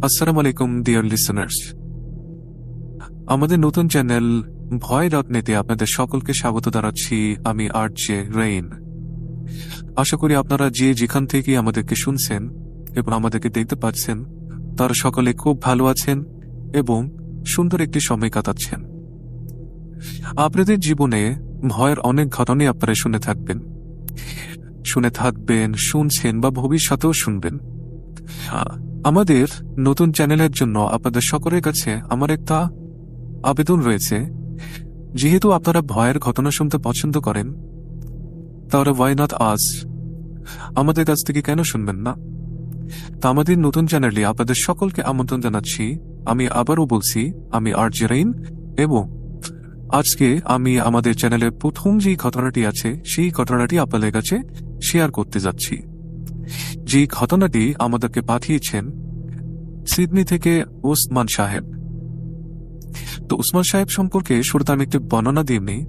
আসসালামু আলাইকুম dear listeners. আমাদের নতুন চ্যানেল ভয়.নেটে আপনাদের সকলকে স্বাগত জানাচ্ছি। আমি আরজে রেইন। আশা করি আপনারা যে যেখান থেকে আমাদেরকে শুনছেন এবং আমাদেরকে দেখতে পাচ্ছেন তারা সকলে খুব ভালো আছেন এবং সুন্দর একটি সময় কাটাচ্ছেন। আপনাদের জীবনে ভয়ের অনেক ঘটনাই আপনারা শুনে থাকবেন, শুনছেন বা ভবিষ্যতেও শুনবেন। আমাদের নতুন চ্যানেলের জন্য আপনাদের সকলের কাছে আমার একটা আবেদন রয়েছে। যেহেতু আপনারা ভয়ের ঘটনা শুনতে পছন্দ করেন, তাহলে ওয়াই নট আস, আমাদের কাছ থেকে কেন শুনবেন না? তা আমাদের নতুন চ্যানেলে আপনাদের সকলকে আমন্ত্রণ জানাচ্ছি। আমি আবারও বলছি, আমি আরজে রেইন এবং আজকে আমি আমাদের চ্যানেলের প্রথম যেই ঘটনাটি আছে সেই ঘটনাটি আপনাদের কাছে শেয়ার করতে যাচ্ছি। যে ঘটনাটি আমাদেরকে পাঠিয়েছেন সিডনি থেকে ওসমান সাহেব। তো ওসমান সাহেব সম্পর্কে শুরুতে আমি একটি বর্ণনা দিয়ে নিই।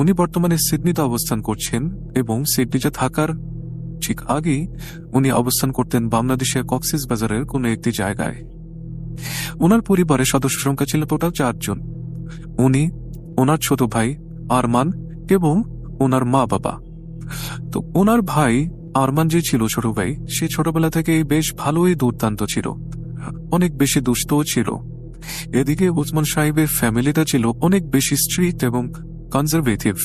উনি বর্তমানে সিডনিতে অবস্থান করছেন এবং সিডনিতে থাকার ঠিক আগেই উনি অবস্থান করতেন বাংলাদেশের কক্সেস বাজারের কোনো একটি জায়গায়। ওনার পরিবারের সদস্য সংখ্যা ছিল টোটাল 4 জন। উনি, ওনার ছোট ভাই আরমান এবং ওনার মা বাবা। তো ওনার ভাই আরমান যে ছিল ছোট ভাই, সে ছোটবেলা থেকেই বেশ ভালোই দুর্দান্ত ছিল, অনেক বেশি দুষ্টও ছিল। এদিকে ওসমান সাহেবের ফ্যামিলিটা ছিল অনেক বেশি স্ট্রিক্ট এবং কনজারভেটিভ।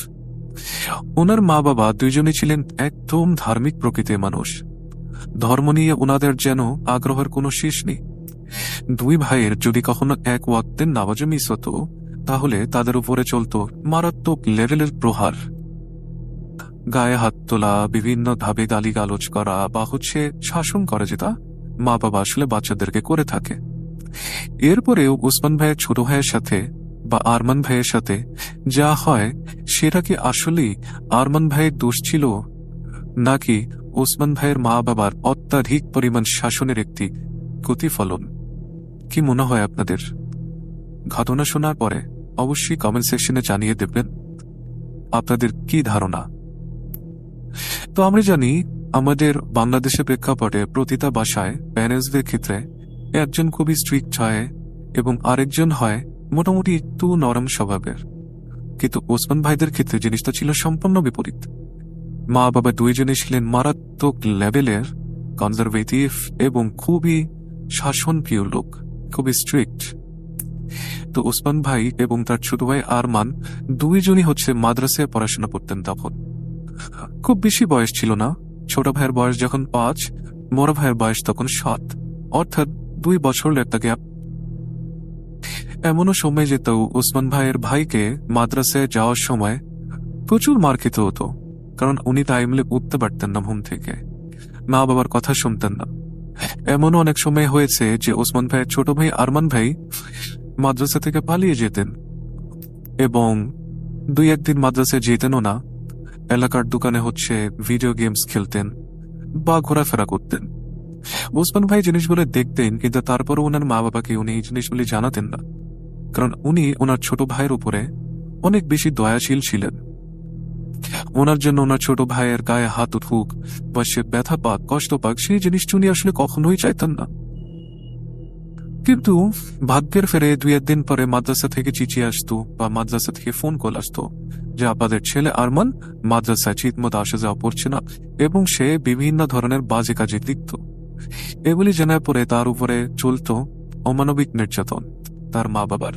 ওনার মা বাবা দুইজনই ছিলেন একদম ধার্মিক প্রকৃতির মানুষ। ধর্ম নিয়ে ওনাদের যেন আগ্রহের কোনো শেষ নেই। দুই ভাইয়ের যদি কখনো এক ওয়াক্তের নামাজে মিস হতো, তাহলে তাদের উপরে চলত মারাত্মক লেভেলের প্রহার। গায়ে হাত তোলা, বিভিন্ন ভাবে গালিগালোচ করা বা শাসন করা, যেটা মা বাবা আসলে বাচ্চাদেরকে করে থাকে। এরপরেও ওসমান ভাইয়ের ছোট ভাইয়ের সাথে বা আরমান ভাইয়ের সাথে যা হয়, সেটা কি আসলেই আরমান ভাইয়ের দোষ ছিল, নাকি ওসমান ভাইয়ের মা বাবার অত্যাধিক পরিমাণ শাসনের একটি প্রতিফলন? কি মনে হয় আপনাদের? ঘটনা শোনার পরে অবশ্যই কমেন্ট সেকশনে জানিয়ে দেবেন আপনাদের কি ধারণা। তো আমরা জানি, আমাদের বাংলাদেশের প্রেক্ষাপটে প্রতিটা বাসায় প্যারেন্টসদের ক্ষেত্রে একজন খুবই স্ট্রিক্ট হয় এবং আরেকজন হয় মোটামুটি একটু নরম স্বভাবের। কিন্তু ওসমান ভাইদের ক্ষেত্রে জিনিসটা ছিল সম্পূর্ণ বিপরীত। মা বাবা দুইজনে ছিলেন মারাত্মক লেভেলের কনজারভেটিভ এবং খুবই শাসনপ্রিয় লোক, খুবই স্ট্রিক্ট। তো ওসমান ভাই এবং তার ছোট ভাই আরমান দুইজনই মাদ্রাসায় পড়াশোনা করতেন। তখন খুব বেশি বয়স ছিল না। ছোট ভাইয়ের বয়স যখন 5, বড় ভাইয়ের বয়স তখন 7, অর্থাৎ 2 বছর একটা গ্যাপ। এমনও সময় যেত ওসমান ভাইয়ের ভাইকে মাদ্রাসায় যাওয়ার সময় প্রচুর মার খেতে হতো, কারণ উনি টাইমলে উঠতে পারতেন না ঘুম থেকে, মা বাবার কথা শুনতেন না। এমনও অনেক সময় হয়েছে যে ওসমান ভাইয়ের ছোট ভাই আরমান ভাই মাদ্রাসা থেকে পালিয়ে যেতেন এবং 2-1 দিন মাদ্রাসায় যেতেনও না। এলাকার দোকানে ভিডিও গেমস খেলতেন বা ঘোরাফেরা করতেন। ওসমান ভাই জিনিসগুলো দেখতেন, কিন্তু তারপরও ওনার মা বাবাকে উনি এই জিনিসগুলি জানাতেন না, কারণ উনি ওনার ছোট ভাইয়ের উপরে অনেক বেশি দয়াশীল ছিলেন। ওনার জন্য ওনার ছোট ভাইয়ের গায়ে হাত উঠুক বা সে ব্যথা পাক, কষ্ট পাক, সেই জিনিসটা উনি আসলে কখনোই চাইতেন না। কিন্তু ভাগ্যের ফেরে 2-1 দিন পরে মাদ্রাসা থেকে চিঠি আসতো বা মাদ্রাসা থেকে ফোন কল আসতো যে আপনাদের ছেলে আরমান মাদ্রাসায় ঠিকমতো আসা যাওয়া পড়ছে না এবং সে বিভিন্ন ধরনের বাজে কাজে লিপ্ত। এগুলি জানার পরে তার উপরে চলত অমানবিক নির্যাতন তার মা বাবার।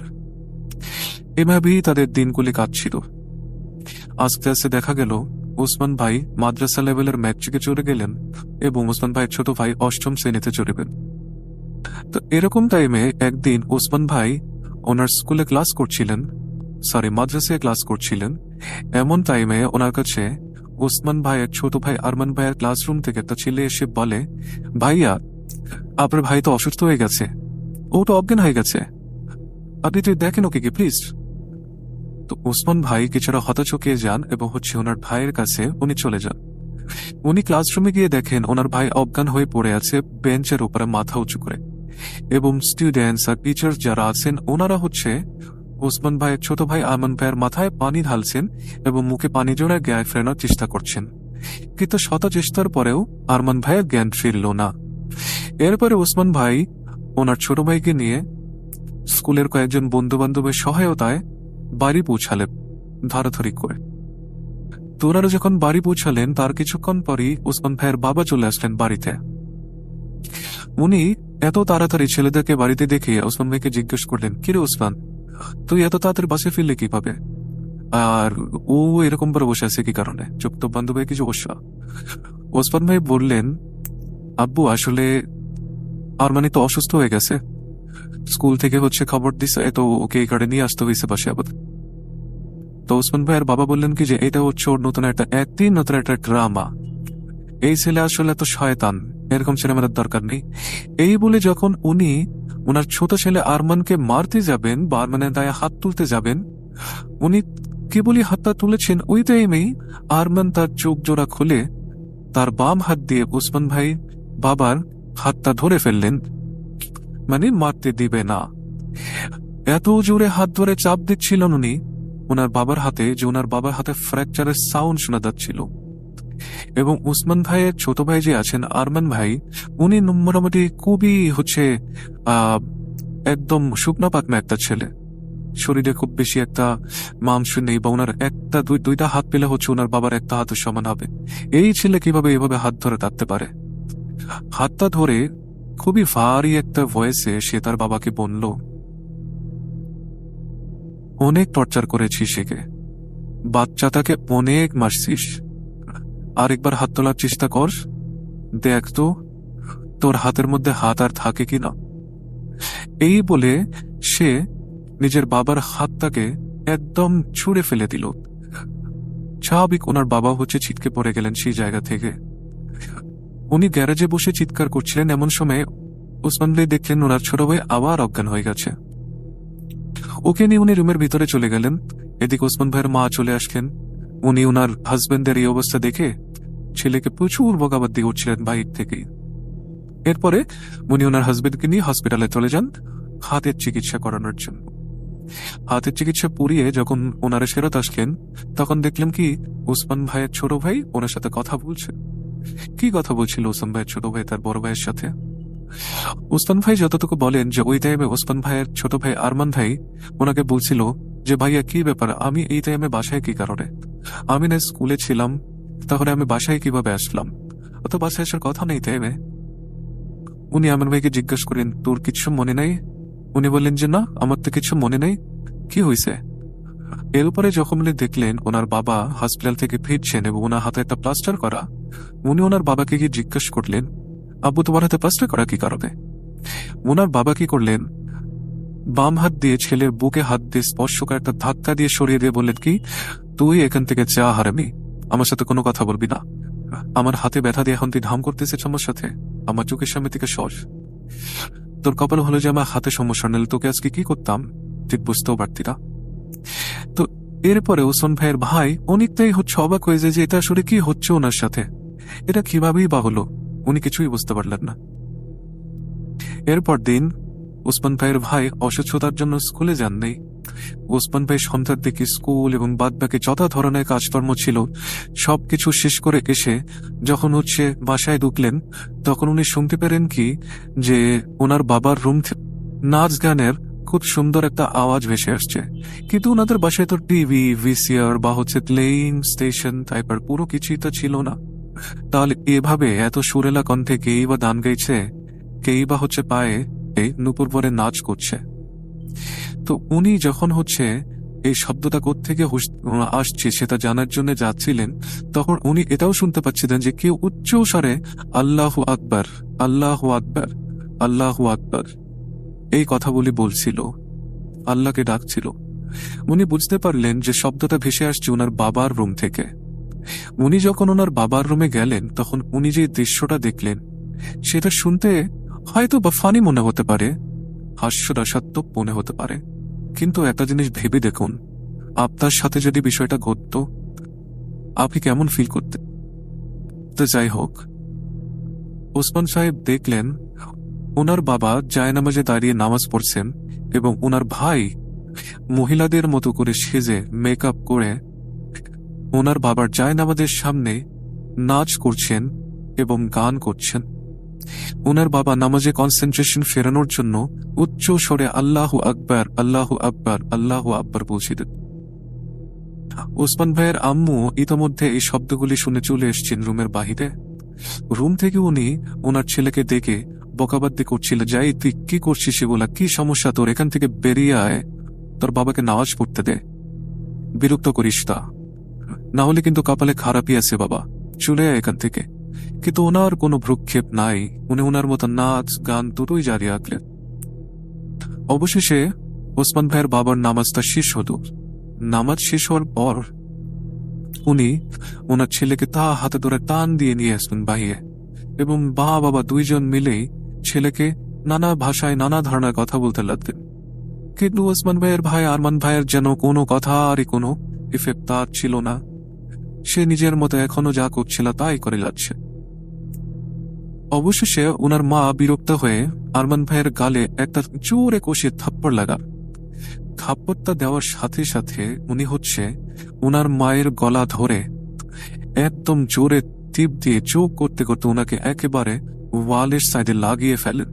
এভাবেই তাদের দিনগুলি কাটছিল। আস্তে আস্তে দেখা গেল ওসমান ভাই মাদ্রাসা লেভেলের ম্যাট্রিকে চলে গেলেন এবং ওসমান ভাইয়ের ছোট ভাই 8ম শ্রেণীতে চড়বেন। তো এরকম টাইমে একদিন ওসমান ভাই ওনার স্কুলে ক্লাস করছিলেন, মাদ্রাসায় ক্লাস করছিলেন। এমন টাইমে ওনার কাছে ওসমান ভাইয়ের ছোট ভাই আরমান ভাইয়ের ক্লাসরুম থেকে একটা ছেলে এসে বলে, ভাইয়া, আপনার ভাই তো অসুস্থ হয়ে গেছে, ও তো অজ্ঞান হয়ে গেছে, আপনি তো দেখেন ওকে কি প্লিজ। তো ওসমান ভাই কিছুটা হতচকিয়ে যান এবং ওনার ভাইয়ের কাছে উনি চলে যান। উনি ক্লাসরুমে গিয়ে দেখেন ওনার ভাই অজ্ঞান হয়ে পড়ে আছে বেঞ্চের উপরে মাথা উঁচু করে, এবং স্টুডেন্টস আর টিচার যারা আছেন ওনারা ওসমান ভাইয়ের ছোট ভাই আরমান ভাইয়ের মাথায় পানি ঢালছেন এবং মুখে পানি জড়ায় জ্ঞান ফেরানোর চেষ্টা করছেন। কিন্তু শত চেষ্টার পরেও আরমান ভাইয়ের জ্ঞান ফিরল না। এরপরে ওসমান ভাই ওনার ছোট ভাইকে নিয়ে স্কুলের কয়েকজন বন্ধু বান্ধবের সহায়তায় বাড়ি পৌঁছালেন ধরাধরি করে। তো ওনারা যখন বাড়ি পৌঁছালেন তার কিছুক্ষণ পরই ওসমান ভাইয়ের বাবা চলে আসলেন বাড়িতে। উনি এত তাড়াতাড়ি ছেলেদেরকে বাড়িতে দেখে ওসমান ভাইকে জিজ্ঞেস করলেন, কিরে ওসমান, তুই এত তাড়াতাড়ি বাসে ফিরলে কিভাবে? আর ও এরকম করে বসে আছে কি কারণে? চুপ তো বান্ধবী কিছু বসা। ওসমান ভাই বললেন, আব্বু আসলে আরমানি তো অসুস্থ হয়ে গেছে, স্কুল থেকে খবর দিছে, তো ওকে এই কার্ডে নিয়ে আসতে হয়েছে বাসে আবার। তো ওসমান ভাইয়ের বাবা বললেন কি যে এটা হচ্ছে ওর নতুন একটা ড্রামা, এই ছেলে আসলে এত শয়তান, এরকম ছেলে আমাদের দরকার নেই। এই বলে যখন উনি ওনার ছোট ছেলে আরমানকে মারতে যাবেন বা আরমানের দায়ে হাত তুলতে যাবেন, উনি কেবলই হাতটা তুলেছেন, ওই টাইমেই আরমান তার চোখ জোড়া খুলে তার বাম হাত দিয়ে ওসমান ভাই বাবার হাতটা ধরে ফেললেন, মানে মারতে দিবে না। এত জোরে হাত ধরে চাপ দিচ্ছিলেন উনি ওনার বাবার হাতে যে ওনার বাবার হাতে ফ্র্যাকচারের সাউন্ড শোনা যাচ্ছিল। এবং উসমান ভাইয়ের ছোট ভাই যে আছেন আরমান ভাই, উনি মোটামুটি খুবই আহ একদম শুকনা পাকনা একটা ছেলে, শরীরে খুব বেশি একটা মাংস নেই, বা ওনার দুইটা হাত পেলে ওনার বাবার একটা হাতের সমান হবে। এই ছেলে কিভাবে এভাবে হাত ধরে থাকতে পারে? হাতটা ধরে খুবই ভারী একটা ভয়েসে সে তার বাবাকে বলল, অনেক টর্চার করেছিস সেকে, বাচ্চাটাকে অনেক মারছিস, আরেকবার হাত তোলার চেষ্টা কর, দেখ তো তোর হাতের মধ্যে হাত আর থাকে কিনা। এই বলে সে নিজের বাবার হাতটাকে একদম ছুঁড়ে ফেলে দিল। স্বাভাবিক ওনার বাবা ছিটকে পড়ে গেলেন সেই জায়গা থেকে। উনি গ্যারেজে বসে চিৎকার করছিলেন, এমন সময় ওসমান ভাই দেখলেন ওনার ছোট ভাই আবার অজ্ঞান হয়ে গেছে। ওকে নিয়ে উনি রুমের ভিতরে চলে গেলেন। এদিকে ওসমান ভাইয়ের মা চলে আসলেন। উনি ওনার হাজবেন্ডের এই অবস্থা দেখে ছেলেকে প্রচুর বকাবাদ দিয়ে উঠছিলেন বাইর থেকেই। এরপরে উনি ওনার হাজবেন্ডকে নিয়ে হসপিটালে চলে যান হাতের চিকিৎসা করানোর জন্য। হাতের চিকিৎসা পুরিয়ে যখন ওনারা ফেরত আসলেন, তখন দেখলাম কি ওসমান ভাইয়ের ছোট ভাই ওনার সাথে কথা বলছে। কি কথা বলছিল ওসমান ভাইয়ের ছোট ভাই তার বড় ভাইয়ের সাথে? ওসমান ভাই যতটুকু বলেন যে ওই টাইমে ওসমান ভাইয়ের ছোট ভাই আরমান ভাই ওনাকে বলছিল যে ভাইয়া কি ব্যাপার, আমি এই টাইমে বাসায় কি কারণে? আমি না স্কুলে ছিলাম, তাহলে আমি বাসায় কিভাবে আসলাম? অত বাসায় আসার কথা নেই টাইমে। উনি আরমান ভাইকে জিজ্ঞাসা করেন, তোর কিছু মনে নাই? উনি বললেন যে না, আমার তো কিছু মনে নেই, কি হয়েছে? এর উপরে যখন উনি দেখলেন ওনার বাবা হসপিটাল থেকে ফিরছেন এবং ওনার হাতে একটা প্লাস্টার করা, উনি ওনার বাবাকে গিয়ে জিজ্ঞাসা করলেন, আব্বু তোমার হাতে প্লাস্টার করা কি কারণে? ওনার বাবা কি করলেন, বাম হাত দিয়ে ছেলের বুকে হাত দিয়ে স্পর্শ করে একটা ধাক্কা দিয়ে সরিয়ে দিয়ে বললেন কি, তুই এখান থেকে যা হারামি, আমার সাথে কোনো কথা বলবি না। আমার হাতে ব্যথা দিয়ে এখন তুই ধাম করতেছিস আমার সাথে, আমার চোখের সামনে থেকে সর। তোর কপাল হলো যে আমার হাতে সমস্যা, নিলে তোকে আজকে কি করতাম তুই বুঝতেও পারতি না। তো এরপরে ওসমান ভাইয়ের ভাই অনেকটাই অবাক হয়ে যায় যে এটা আসলে কি হচ্ছে ওনার সাথে, এটা কিভাবেই বা হলো, উনি কিছুই বুঝতে পারলেন না। এরপর দিন ওসমান ভাইয়ের ভাই অসুস্থতার জন্য স্কুলে যান নাই। ওসমান ভাই সন্ধ্যার দিকে স্কুল এবং বাদবাকি যত ধরনের কাজকর্ম ছিল সবকিছু শেষ করে এসে যখন বাসায় ঢুকলেন, তখন উনি শুনতে পেলেন কি যে ওনার বাবার রুম থেকে নাচ গানের খুব সুন্দর একটা আওয়াজ ভেসে আসছে। কিন্তু ওনাদের বাসায় তো টিভি, ভিসিআর বা প্লেইং স্টেশন টাইপের পুরো কিছুই তো ছিল না। তাহলে এভাবে এত সুরেলা কণ্ঠে কেই বা গান গাইছে, কেই বা পায়ে এই নুপুর পরে নাচ করছে। তো উনি যখন এই শব্দটা কোত্থেকে আসছে সেটা জানার জন্য যাচ্ছিলেন, তখন উনি এটাও শুনতে পাচ্ছিলেন যে কেউ উচ্চ স্বরে আল্লাহু আকবার, আল্লাহু আকবার, আল্লাহু আকবার এই কথাগুলি বলছিল, আল্লাহকে ডাকছিল। উনি বুঝতে পারলেন যে শব্দটা ভেসে আসছে ওনার বাবার রুম থেকে। উনি যখন ওনার বাবার রুমে গেলেন, তখন উনি যে দৃশ্যটা দেখলেন সেটা শুনতে হয়তো বা ফানি মনে হতে পারে, হাস্যরসাত্মক মনে হতে পারে, কিন্তু একটা জিনিস ভেবে দেখুন, আপনার সাথে যদি বিষয়টা ঘটত আপনি কেমন ফিল করতেন? তো যাই হোক, ওসমান সাহেব দেখলেন ওনার বাবা জায়নামাজে দাঁড়িয়ে নামাজ পড়ছেন এবং ওনার ভাই মহিলাদের মতো করে সেজে মেকআপ করে ওনার বাবার জায়নামাজের সামনে নাচ করছেন এবং গান করছেন। ওনার বাবা নামাজে কনসেন্ট্রেশন ফেরানোর জন্য উচ্চ স্বরে আল্লাহু আকবার, আল্লাহু আকবার, আল্লাহু আকবার বলছিলেন। ওসমান ভাইয়ের আম্মু ইতোমধ্যে এই শব্দগুলি শুনে চলে এসেছেন রুমের বাহিরে। রুম থেকে উনি ওনার ছেলেকে দেখে বকাবাদ্দি করছিল, যাই তুই কি করছিস এগুলা, কি সমস্যা তোর, এখান থেকে বেরিয়ে আয়, তোর বাবাকে নামাজ পড়তে দে, বিরক্ত করিস তা, না হলে কিন্তু কপালে খারাপই আছে বাবা, চলে আয় এখান থেকে। কিন্তু ওনার কোনো ভ্রুক্ষেপ নাই, উনি ওনার মতো নাচ গান দুটোই জারি রাখলেন। অবশেষে ওসমান ভাইয়ের বাবার নামাজটা শেষ হলো। নামাজ শেষ হওয়ার পর উনি ওনার ছেলেকে তা হাতে ধরে টান দিয়ে নিয়ে আসবেন বাহিরে, এবং বাবা দুইজন মিলেই ছেলেকে নানা ভাষায় নানা ধরনের কথা বলতে লাগতেন। কিন্তু ওসমান ভাইয়ের ভাই আরমান ভাইয়ের যেন কোনো কথারই কোনো ইফেক্ট তার ছিল না। সে নিজের মতো এখনো যা করছিল তাই করে যাচ্ছে। অবশেষে ওনার মা বিরক্ত হয়ে আরমান ভাইয়ের গালে একটা জোরে কষিয়ে থাপ্পড় লাগান। থাপ্পড়টা দেওয়ার সাথে সাথে উনি ওনার মায়ের গলা ধরে একদম জোরে টিপ দিয়ে চোখ করতে করতে ওনাকে একেবারে ওয়ালের সাইডে লাগিয়ে ফেলেন।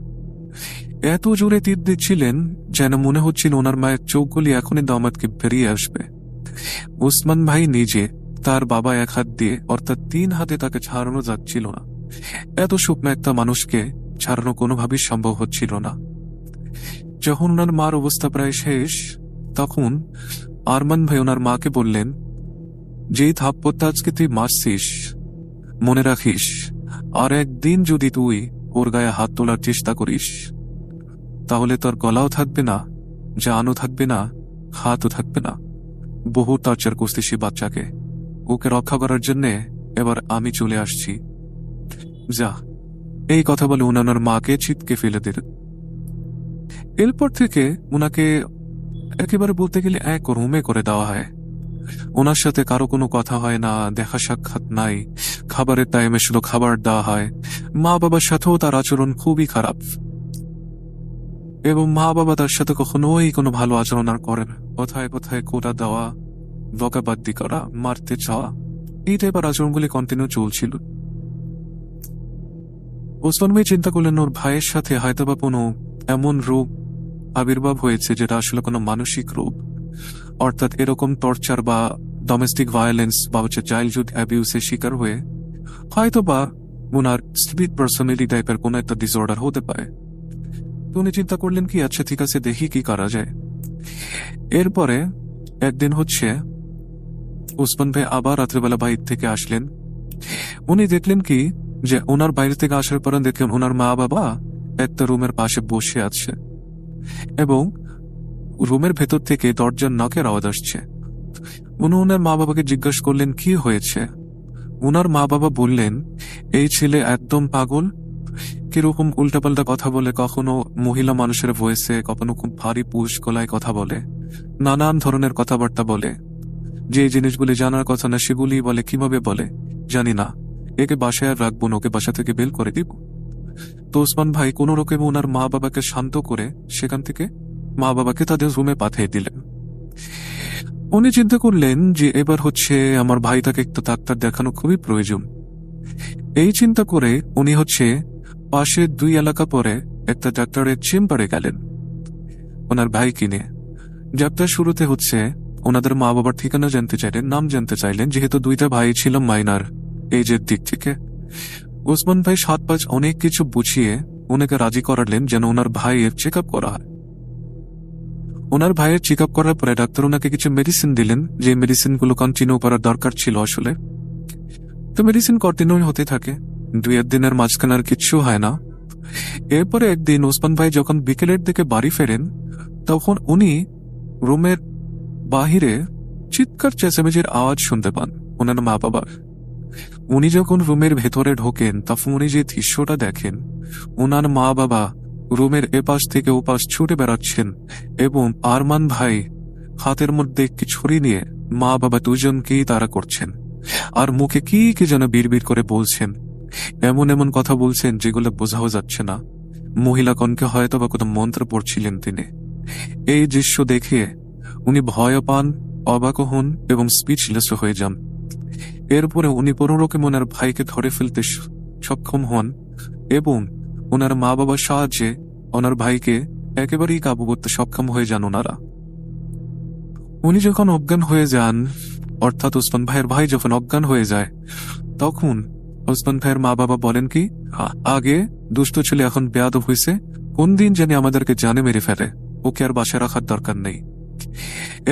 এত জোরে তীর দিচ্ছিলেন যেন মনে হচ্ছিল ওনার মায়ের চোখগুলি এখনই দামাতকে বেরিয়ে আসবে। ওসমান ভাই নিজে, তার বাবা এক হাত দিয়ে, অর্থাৎ 3 হাতে তাকে ছাড়ানো যাচ্ছিল না। এত শুকনো একটা মানুষকে ছাড়ানো কোনোভাবেই সম্ভব হচ্ছিল না। যখন ওনার মার অবস্থা প্রায় শেষ, তখন আরমান ভাই ওনার মাকে বললেন, যেই থাপ্পড়টা আজকে তুই মারছিস, মনে রাখিস আর একদিন যদি তুই ওর গায়ে হাত তোলার চেষ্টা করিস, তাহলে তোর গলাও থাকবে না, জানও থাকবে না, হাতও থাকবে না। বহু টর্চার করতে সে বাচ্চাকে, ওকে রক্ষা করার জন্য এবার আমি চলে আসছি, যা। এই কথা বলে ওনার মাকে ছিটকে ফেলে দিলেন। এরপর থেকে ওনাকে একেবারে বলতে গেলে এক রুমে করে দেওয়া হয়। ওনার সাথে কারো কোনো কথা হয় না, দেখা সাক্ষাৎ নাই, খাবারের টাইমে শুধু খাবার দেওয়া হয়। মা বাবার সাথেও তার আচরণ খুবই খারাপ, এবং মা বাবা তার সাথে কখনোই কোনো ভালো আচরণ আর করে না। কোথায় কোথায় কোটা দেওয়া, বকাবাদ্দি করা, মারতে চাওয়া, এই টাইপের আচরণগুলি কন্টিনিউ চলছিল। ওসমান ভাই চিন্তা করলেন ওর ভাইয়ের সাথে হয়তোবা কোনো এমন রোগ আবির্ভাব হয়েছে যেটা আসলে কোনো মানসিক রোগ, অর্থাৎ এরকম টর্চার বা ডোমেস্টিক ভায়োলেন্স বা চাইল্ডহুড অ্যাবিউসের শিকার হয়ে হয়তোবা ওনার স্পিড পার্সোনালিটি টাইপের কোনো একটা ডিসঅর্ডার হতে পারে। উনি চিন্তা করলেন কি, আচ্ছা ঠিক আছে, দেখি কি করা যায়। এরপরে একদিন ওসমান ভাই আবার রাত্রেবেলা বাইরে থেকে আসলেন। উনি দেখলেন কি যে ওনার বাইরে থেকে আসার পর দেখলেন ওনার মা বাবা একটা রুমের পাশে বসে আছে, এবং রুমের ভেতর থেকে দরজার নকের আওয়াজ আসছে। উনি ওনার মা বাবাকে জিজ্ঞাসা করলেন কি হয়েছে। ওনার মা বাবা বললেন, এই ছেলে একদম পাগল, কিরকম উল্টাপাল্টা কথা বলে, কখনো মহিলা মানুষের ভয়েসে, কখনো খুব ভারী পুরুষ গলায় কথা বলে, নানান ধরনের কথাবার্তা বলে, যে জিনিসগুলি জানার কথা না সেগুলি বলে। কিভাবে বলে জানি না, একে বাসায় আর রাখবো না, ওকে বাসা থেকে বের করে দিব। তো ওসমান ভাই কোন রকমে ওনার মা বাবাকে শান্ত করে সেখান থেকে মা বাবাকে তাদের রুমে পাঠিয়ে দিলেন। উনি চিন্তা করলেন যে এবার আমার ভাইটাকে একটু ডাক্তার দেখানো খুবই প্রয়োজন। এই চিন্তা করে উনি পাশে 2 এলাকা পরে একটা ডাক্তারের চেম্বারে গেলেন ওনার ভাই কিনে। ডাক্তার শুরুতে ওনাদের মা বাবার ঠিকানা জানতে চাইলেন, নাম জানতে চাইলেন, যেহেতু 2টা ভাই ছিল মাইনার এজের দিক থেকে। ওসমান ভাই 7-5 অনেক কিছু বুঝিয়ে ওনাকে রাজি করালেন যেন ওনার ভাইয়ের চেক আপ করা হয়। ওনার ভাইয়ের চেক আপ করার পরে ডাক্তার ওনাকে কিছু মেডিসিন দিলেন, যে মেডিসিনগুলো কন্টিনিউ করার দরকার ছিল আসলে। তো মেডিসিন কন্টিনিউ হতে থাকে, 2-1 দিনের মাঝখানে আর কিচ্ছু হয় না। এরপরে একদিন ওসমান ভাই যখন বিকেলের দিকে বাড়ি ফেরেন, তখন উনি রুমের বাহিরে চিৎকার চেঁচামেচির আওয়াজ শুনতে পান ওনার মা বাবার। উনি যখন রুমের ভেতরে ঢোকেন, তখন উনি যে দৃশ্যটা দেখেন, ওনার মা বাবা রুমের এপাশ থেকে ওপাশ ছুটে বেড়াচ্ছেন, এবং আরমান ভাই হাতের মধ্যে একটি ছুরি নিয়ে মা বাবা দুজনকেই তাড়া করছেন, আর মুখে কি কি যেন বিড়বিড় করে বলছেন। এমন এমন কথা বলছেন যেগুলো বোঝাও যাচ্ছে না। মহিলাগণকে হয়তো বা কোনো মন্ত্র পড়ছিলেন তিনি। এই দৃশ্য দেখে উনি ভয় পান, অবাক হন এবং স্পিচলেস হয়ে যান। এরপরে উনি কোনোরকম ওনার ভাইকে ধরে ফেলতে সক্ষম হন, এবং ওনার মা বাবার সাহায্যে ওনার ভাইকে একেবারেই কাবু করতে সক্ষম হয়ে যান ওনারা। উনি যখন অজ্ঞান হয়ে যান, অর্থাৎ ওসমান ভাইয়ের ভাই যখন অজ্ঞান হয়ে যায়, তখন ওসমান ভাইয়ের মা বাবা বলেন কি, আগে দুষ্ট ছেলে এখন বেয়াদব হয়েছে, কোন দিন জানি আমাদেরকে জানে মেরে ফেলে, ওকে আর বাসায় রাখার দরকার নেই।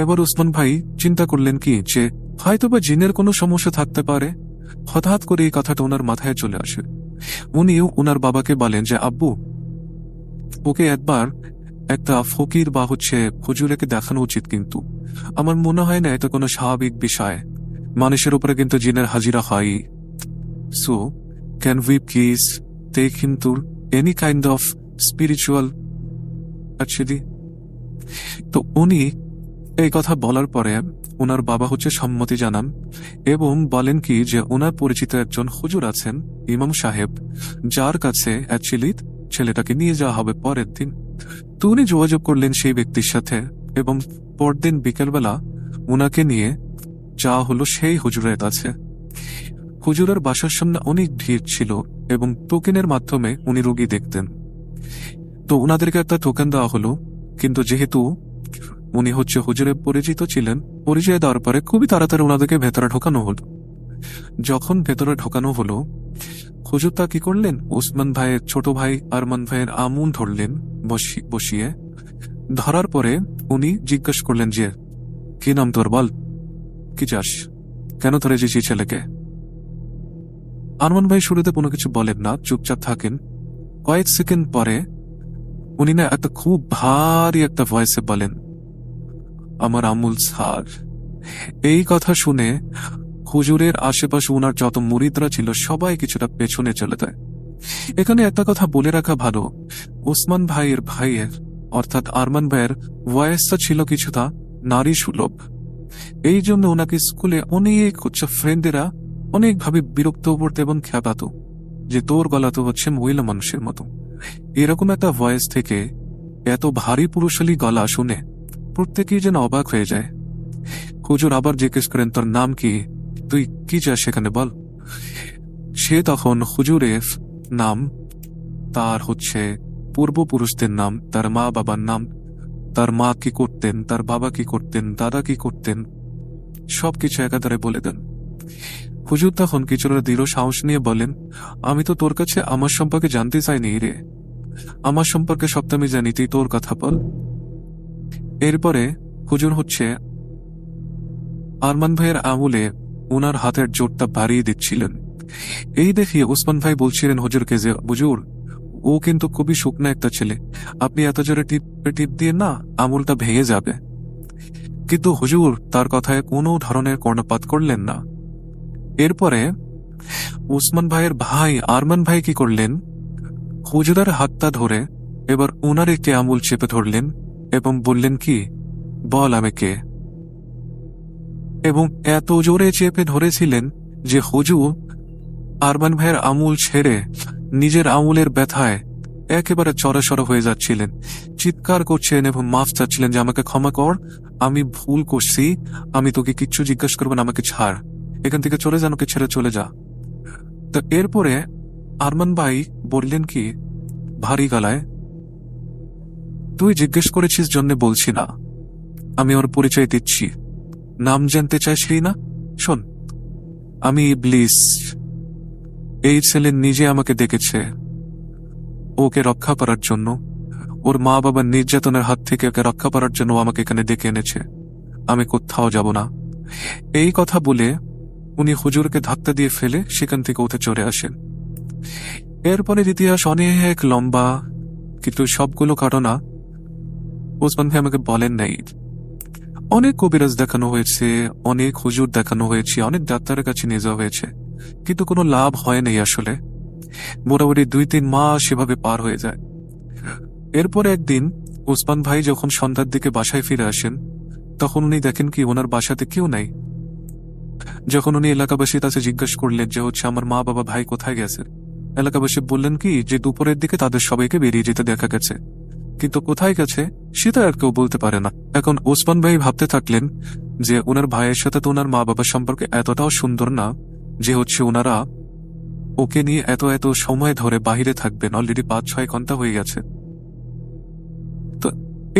এবার ওসমান ভাই চিন্তা করলেন কি যে হয়তোবা জিনের কোনো সমস্যা থাকতে পারে। হঠাৎ করে এই কথাটা ওনার মাথায় চলে আসে। উনিও ওনার বাবাকে বলেন যে আব্বু, ওকে একবার একটা ফকির বা হুজুরকে দেখানো উচিত, কিন্তু আমার মনে হয় না এটা কোনো স্বাভাবিক বিষয়, মানুষের উপরে কিন্তু জিনের হাজিরা হয়। So can we please take him to any kind of spiritual actually. তো উনি এই কথা বলার পরে ওনার বাবা সম্মতি জানান এবং বলেন কি যে ওনার পরিচিত একজন হুজুর আছেন, ইমাম সাহেব, যার কাছে অ্যাকচুয়ালি ছেলেটাকে নিয়ে যাওয়া হবে পরের দিন। তো উনি যোগাযোগ করলেন সেই ব্যক্তির সাথে এবং পরদিন বিকেলবেলা ওনাকে নিয়ে যাওয়া হলো সেই হুজুরের কাছে। হুজুরের বাসার সামনে অনেক ভিড় ছিল এবং টোকেনের মাধ্যমে উনি রোগী দেখতেন। তো ওনাদেরকে একটা টোকেন দেওয়া হলো, কিন্তু যেহেতু উনি হুজুরের পরিচিত ছিলেন, পরিচয় দেওয়ার পরে খুবই তাড়াতাড়ি ওনাদেরকে ভেতরে ঢোকানো হলো। যখন ভেতরে ঢোকানো হলো, হুজুর তা কি করলেন, ওসমান ভাইয়ের ছোট ভাই আরমান ভাইয়ের আমুল ধরলেন বসিয়ে। ধরার পরে উনি জিজ্ঞেস করলেন যে কি নাম তোর, বল কি চাস, কেন ধরেছিস এই ছেলেকে। আরমান ভাই শুরুতে কোনো কিছু বলেন না, চুপচাপ থাকেন। কয়েক সেকেন্ড পরে উনি না একটা খুব ভারী একটা ভয়েসে বলেন, আমার আমুল স্যার। এই কথা শুনে হুজুরের আশেপাশে উনার যত মুরিদরা ছিল সবাই কিছুটা পেছনে চলে যায়। এখানে একটা কথা বলে রাখা ভালো, ওসমান ভাইয়ের অর্থাৎ আরমান ভাইয়ের ভয়েসটা ছিল কিছুটা নারী সুলভ। এই জন্য ওনাকে স্কুলে অনেক ফ্রেন্ডেরা অনেকভাবে বিরক্ত করতে এবং খেপাত যে তোর গলা তো মহিলা মানুষের মতো। এরকম একটা ভয়েস থেকে এত ভারী পুরুষালী গলা শুনে প্রত্যেকেই যেন অবাক হয়ে যায়। হুজুর আবার জিজ্ঞেস করেন, তোর নাম কি, তুই কি চাস সেখানে বল। সে তখন হুজুরের নাম, তার পূর্বপুরুষদের নাম, তার মা বাবার নাম, তার মা কি করতেন, তার বাবা কি করতেন, দাদা কি করতেন, সবকিছু একাধারে বলে দেন। হুজুর তখন কিছুটা দৃঢ় সাহস নিয়ে বলেন, আমি তো তোর কাছে আমার সম্পর্কে জানতে চাইনি রে, আমার সম্পর্কে সবটা আমি জানি, তুই তোর কথা বল। এরপরে হুজুর আরমান ভাইয়ের আঙুলে উনার হাতের জোরটা বাড়িয়ে দিচ্ছিলেন। এই দেখে ওসমান ভাই বলছিলেন হুজুরকে যে হুজুর, ও কিন্তু খুবই শুকনা একটা ছেলে, আপনি এত জোরে টিপ দিয়ে না আঙুলটা ভেঙে যাবে। কিন্তু হুজুর তার কথায় কোনো ধরনের কর্ণপাত করলেন না। এরপরে ওসমান ভাইয়ের ভাই আরমান ভাই কি করলেন, হুজুরের হাতটা ধরে এবার ওনার একটি আঙুল চেপে ধরলেন এবং বললেন কি, বল আমি কে। এবং এত জোরে চেপে ধরেছিলেন যে হুজুর আরমান ভাইয়ের আঙুল ছেড়ে নিজের আঙুলের ব্যথায় একেবারে চড়াসড় হয়ে যাচ্ছিলেন, চিৎকার করছেন এবং মাফ চাচ্ছিলেন যে আমাকে ক্ষমা কর, আমি ভুল করছি, আমি তোকে কিচ্ছু জিজ্ঞেস করবো না, আমাকে ছাড়, এখান থেকে চলে যা, আমাকে ছেড়ে চলে যা। তো এরপরে আরমান ভাই বললেন কি ভারী গলায়, তুই জিজ্ঞেস করেছিস জন্য বলছি না, আমি ওর পরিচয় দিচ্ছি, নাম জানতে চাইছি না, শোন, আমি ইবলিস। এই ছেলে নিজে আমাকে ডেকেছে ওকে রক্ষা করার জন্য, ওর মা বাবার নির্যাতনের হাত থেকে ওকে রক্ষা করার জন্য আমাকে এখানে ডেকে এনেছে, আমি কোথাও যাব না। এই কথা বলে উনি হুজুরকে ধাক্কা দিয়ে ফেলে সেখান থেকে উঠে চলে আসেন। এরপরে ইতিহাস অনেক লম্বা, কিন্তু সবগুলো ঘটনা ওসমান ভাই আমাকে বলেন নাই। অনেক কবিরাজ দেখানো হয়েছে, অনেক হুজুর দেখানো হয়েছে, অনেক ডাক্তারের কাছে নিয়ে যাওয়া হয়েছে, কিন্তু কোনো লাভ হয় নাই। আসলে মোটামুটি 2-3 মাস সেভাবে পার হয়ে যায়। এরপরে একদিন ওসমান ভাই যখন সন্ধ্যার দিকে বাসায় ফিরে আসেন, তখন উনি দেখেন কি ওনার বাসাতে কেউ নাই। যখন উনি এলাকাবাসীর কাছে জিজ্ঞেস করলেন যে আমার মা বাবা ভাই কোথায় গেছে, এলাকাবাসী বললেন কি যে দুপুরের দিকে তাদের সবাইকে বেরিয়ে যেতে দেখা গেছে, কিন্তু কোথায় গেছে সেটা আর কেউ বলতে পারে না। এখন ওসমান ভাই ভাবতে থাকলেন যে ওনার ভাইয়ের সাথে তো ওনার মা বাবার সম্পর্কে এতটাও সুন্দর না যে ওনারা ওকে নিয়ে এত এত সময় ধরে বাহিরে থাকবেন, অলরেডি 5-6 ঘন্টা হয়ে গেছে। তো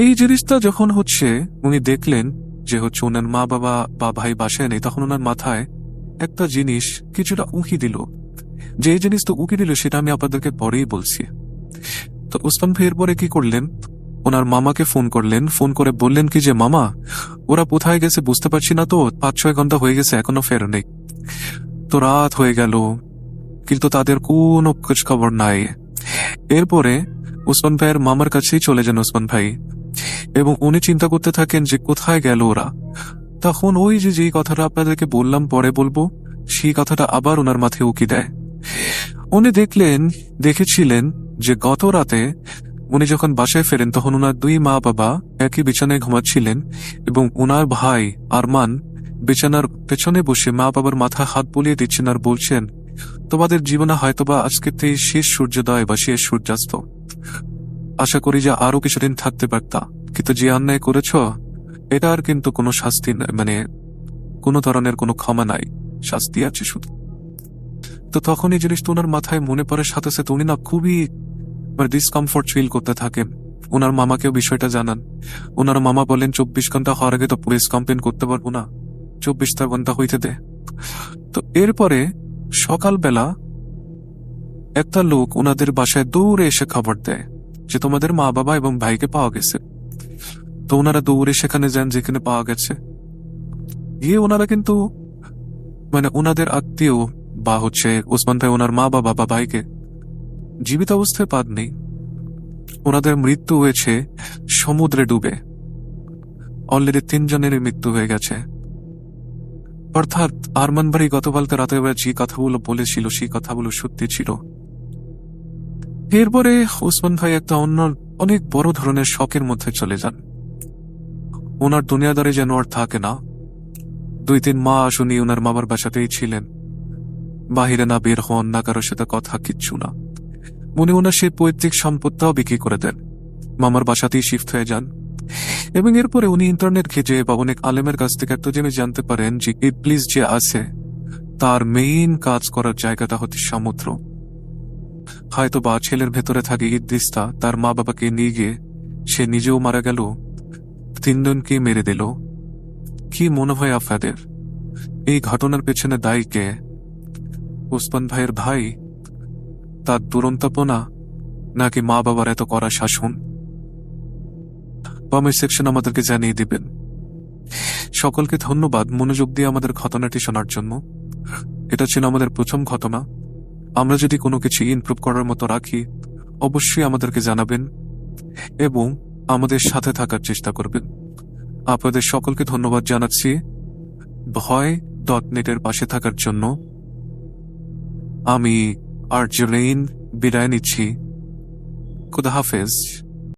এই জিনিসটা যখন হচ্ছে উনি দেখলেন যে হচ্ছে ওনার মা বাবা বা ভাই বাসায় নেই, তখন ওনার মাথায় একটা জিনিস কিছুটা উঁকি দিল। যে এই জিনিসটা উঁকি দিল সেটা আমি আপনাদেরকে পরেই বলছি। তো ওসমান ভাই এরপরে কি করলেন, ওনার মামাকে ফোন করলেন, ফোন করে বললেন কি যে মামা ওরা কোথায় গেছে বুঝতে পারছি না, তো 5-6 ঘন্টা হয়ে গেছে এখনো ফের নেই। তো রাত হয়ে গেল কিন্তু তাদের কোনো খোঁজ খবর নাই। এরপরে ওসমান ভাইয়ের মামার কাছেই চলে যান ওসমান ভাই, এবং উনি চিন্তা করতে থাকেন যে কোথায় গেল ওরা। তখন ওই যে যেই কথাটা আপনাদেরকে বললাম পরে বলবো, সেই কথাটা আবার ওনার মাথায় উকি দেয়। উনি দেখেছিলেন যে গত রাতে উনি যখন বাসায় ফেরেন তখন ওনার 2 মা বাবা একই বিছানায় ঘুমাচ্ছিলেন, এবং ওনার ভাই আরমান বিছানার পেছনে বসে মা বাবার মাথায় হাত বুলিয়ে দিচ্ছেন আর বলছেন, তোমাদের জীবনে হয়তোবা আজকের থেকে শেষ সূর্যোদয় বা শেষ সূর্যাস্ত। আশা করি যে আরো কিছুদিন থাকতে পারতা, কিন্তু যে অন্যায় করেছ এটা আর কিন্তু কোনো শাস্তি মানে কোনো ধরনের কোনো ক্ষমা নাই, শাস্তি আছে শুধু। তো তখন এই জিনিসটা ওনার মাথায় মনে পড়ার সাথে সাথে উনি না খুবই ডিসকমফোর্ট ফিল করতে থাকেন। ওনার মামাকেও বিষয়টা জানান। ওনার মামা বলেন 24 ঘন্টা হওয়ার আগে তো পুলিশ কমপ্লেন করতে পারবো না, 24টা ঘন্টা হইতে দে। তো এরপরে সকালবেলা একটা লোক ওনাদের বাসায় দৌড়ে এসে খবর দেয় যে তোমাদের মা বাবা এবং ভাইকে পাওয়া গেছে। তো ওনারা দৌড়ে সেখানে যান যেখানে পাওয়া গেছে। গিয়ে ওনারা কিন্তু ওনাদের আত্মীয় বা হচ্ছে ওসমান ভাই ওনার মা বাবা বা ভাইকে জীবিত অবস্থায় পাননি, ওনাদের মৃত্যু হয়েছে সমুদ্রে ডুবে। অলরেডি 3 জনের মৃত্যু হয়ে গেছে। অর্থাৎ আরমান ভাই গতকালকে রাতের বেলা যে কথাগুলো বলেছিল সেই কথাগুলো সত্যি ছিল। এরপরে ওসমান ভাই একটা অন্য অনেক বড় ধরনের শখের মধ্যে চলে যান। ওনার দুনিয়াদারি যেন আর থাকে না। 2-3 মাস উনি ওনার মামার বাসাতেই ছিলেন, বাহিরে না বের হন, না কারোর সাথে কথা, কিচ্ছু না। উনি ওনার সেই পৈতৃক সম্পদটাও বিক্রি করে দেন, মামার বাসাতেই শিফট হয়ে যান। এবং এরপরে উনি ইন্টারনেট ঘেঁটে বা অনেক আলেমের কাছ থেকে একটা জিনিস জানতে পারেন যে ইবলিস যে আছে তার মেইন কাজ করার জায়গাটা হচ্ছে সমুদ্র। হয়তো বা ছেলের ভেতরে থাকে ইদ্রিসটা তার মা বাবাকে নিয়ে গিয়ে সে নিজেও মারা গেল, 3 জনকে মেরে দিল। কি মনে হয় আপনাদের এই ঘটনার পেছনে দায়ী কে? ওসমান ভাইয়ের ভাই, তার দুরন্তপনা, নাকি মা বাবার এত কড়া শাসন? কমেন্ট সেকশন আমাদেরকে জানিয়ে দিবেন। সকলকে ধন্যবাদ মনোযোগ দিয়ে আমাদের ঘটনাটি শোনার জন্য। এটা ছিল আমাদের প্রথম ঘটনা। আমরা যদি কোনো কিছু ইমপ্রুভ করার মতো রাখি অবশ্যই আমাদেরকে জানাবেন এবং আমাদের সাথে থাকার চেষ্টা করবেন। আপনাদের সকলকে ধন্যবাদ জানাচ্ছি ভয়.নেটের পাশে থাকার জন্য। আমি আরজুলেইন বিদায় নিচ্ছি। খুদা হাফেজ।